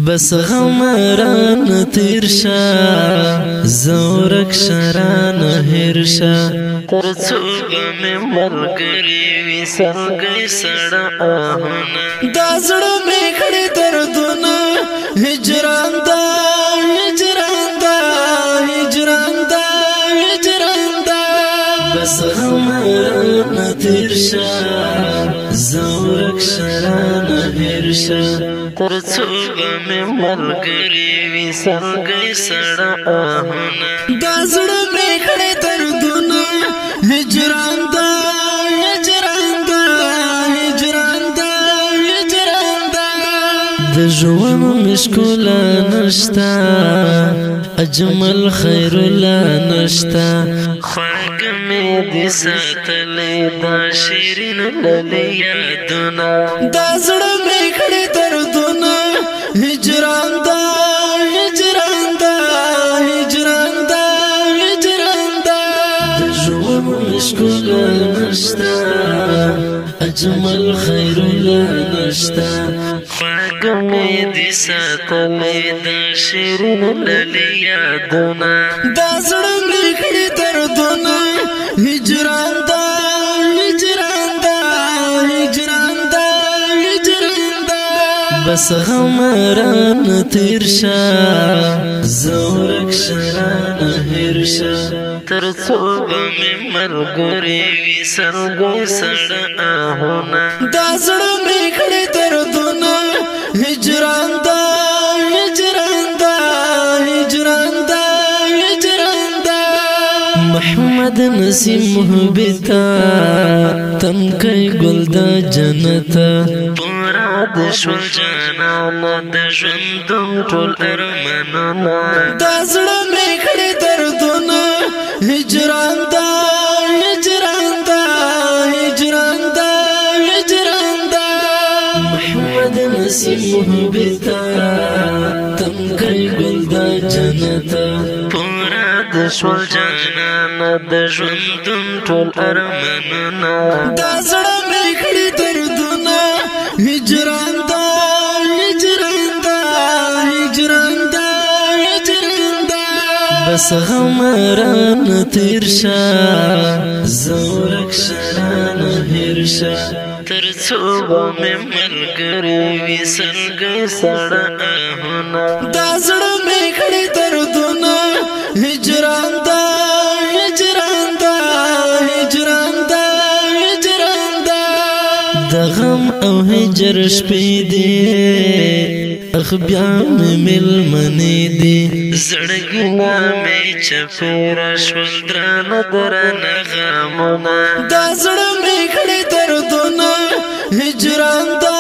بس غمران تیر شا زورک شران هیر شا ترڅو به ملګری وي سلګي سړه آهونه دا زړه مې کړې دردونه هجران دا هجران دا هجران دا هجران دا بس غمران تیر شا زورک شران هیر شا ترڅو به ملګری وي سلګي سړه آهونه دا زړه مې کړې دردونه هجران دا هجران دا هجران دا هجران دا د ژوند مشکوله نشتا اجمل خیر لا نشتا خواږ مې دې ساتلې دا شیرین للې یادونه دا زړه مې کړې دردونه هجران دا هجران دا هجران دا هجران دا د ژوند مشکوله نشتا اجمل خیر لا نشتا خواږ مې دې ساتلې دا شیرین للې یادونه دا زړه مې کړې دردونه هجران دا هجران دا هجران دا هجران دا بس غمران تیر شا زورک شران هیر شا ترڅو به ملګری وي سلګي سړه آهونه دا زړه مې کړې دردونه هجران دا هجران دا هجران دا هجران دا محمد نسیم محبتا تنکي ګل د جنت پورا د شول جانانه د ژوندون ټول ارمانونه دا زړه مې کړې دردونه هجران دا هجران دا هجران دا هجران دا محمد نسیم محبتا تنکي ګل د جنت پورا د شول جانانه د ژوندون ټول ارمانونه دا زړه مې کړې دردونه هجران دا هجران دا هجران دا هجران دا بس غمران تیر شا زورک شران هیر شا ترڅو به ملګری وي سلګي سړه آهونه دا زړه مې کړې دردونه هجران دا هجران دا هجران دا هجران دا د غم او هجر شپې دي اخ بیا مې ملمنې دي زړګینا مې چپېره شول درانه درانه غمونه دا زړه مې کړې دردونه هجران دا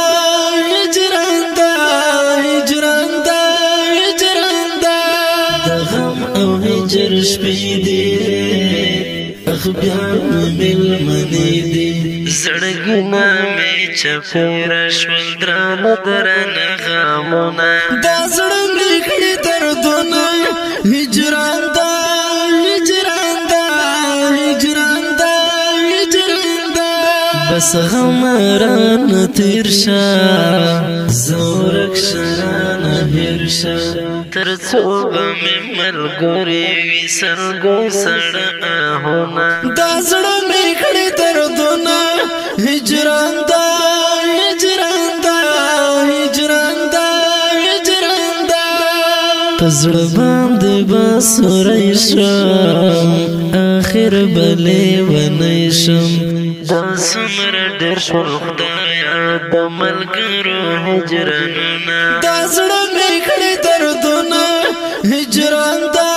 هجران دا هجران دا هجران دا د غم او هجر شپې دي اخ بیا مې ملمنې دي زړګینا مې چپېره شول درانه درانه غمونه دا زړه مې کړې دردونه هجران دا هجران دا هجران دا هجران دا بس غمران تیر شا زورک شران هیر شا ترڅو به ملګری وي سلګي سړه آهونه دا زړه مې کړې دردونه هجران دا هجران دا هجران دا هجران دا پزړه باندې باسورای شم اخر بلې ونی شم دا څومره ډېر شول خدایا د ملګرو هجرانونه دا زړه مې کړې دردونه هجران دا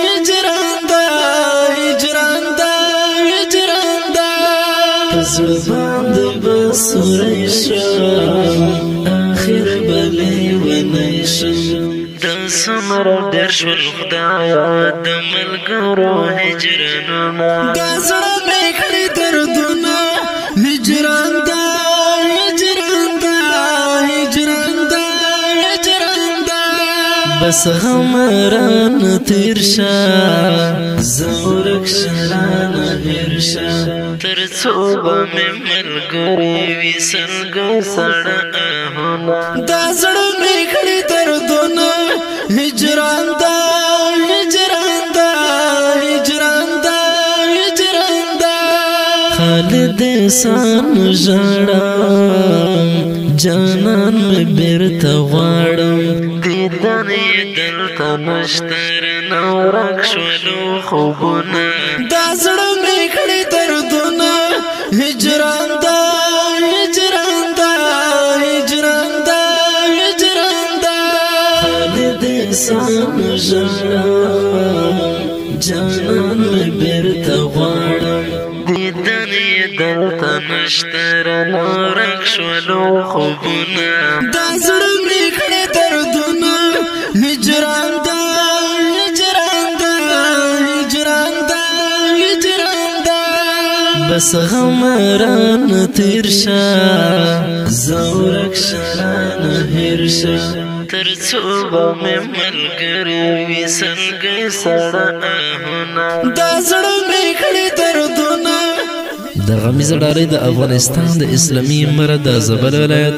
هجران دا هجران دا هجران دا پزړه باندې باسورای شم اخر بلې ونی شم دا څومره ډېر شول خدایا د ملګرو هجرانونه دا زړه مې کړې دردونه هجران دا هجران دا هجران دا هجران دا بس غمران تیر شا زورک شران هیر شا ترڅو به ملګری وي سلګي سړه آهونه دا زړه مې کړې احسان ژړم جانان مې بیرته غواړم دیدن یې دلته نشته رانه ورک شولو خوبونه دا زړه مې کړې دردونه هجران دا هجران دا هجران دا هجران دا خالد احسان ژړم جانان مې بیرته غواړم دیدن یې دلته نشته رانه ورک شولو خوبونه دا زړه مې کړې دردونه هجران دا هجران دا هجران دا هجران دا بس غم رانه تېر شه زه ورک شه رانه هېر شه تر څو به مې ملګری وي سلګۍ سړه آهونه دا زړه مې کړې دردونه د غمیزه ډالۍ د افغانستان د اسلامي امارت د زابل ولایت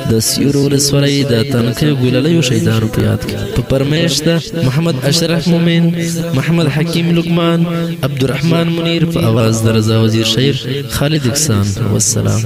د سیورو ولسوالۍ د تنکۍ ګللیو شهیدانو په یاد کې په فرمایش د محمد اشرف مومن محمد حکیم لقمان عبدالرحمن منیر په اواز د رضا وزیر شاعر خالد احسان والسلام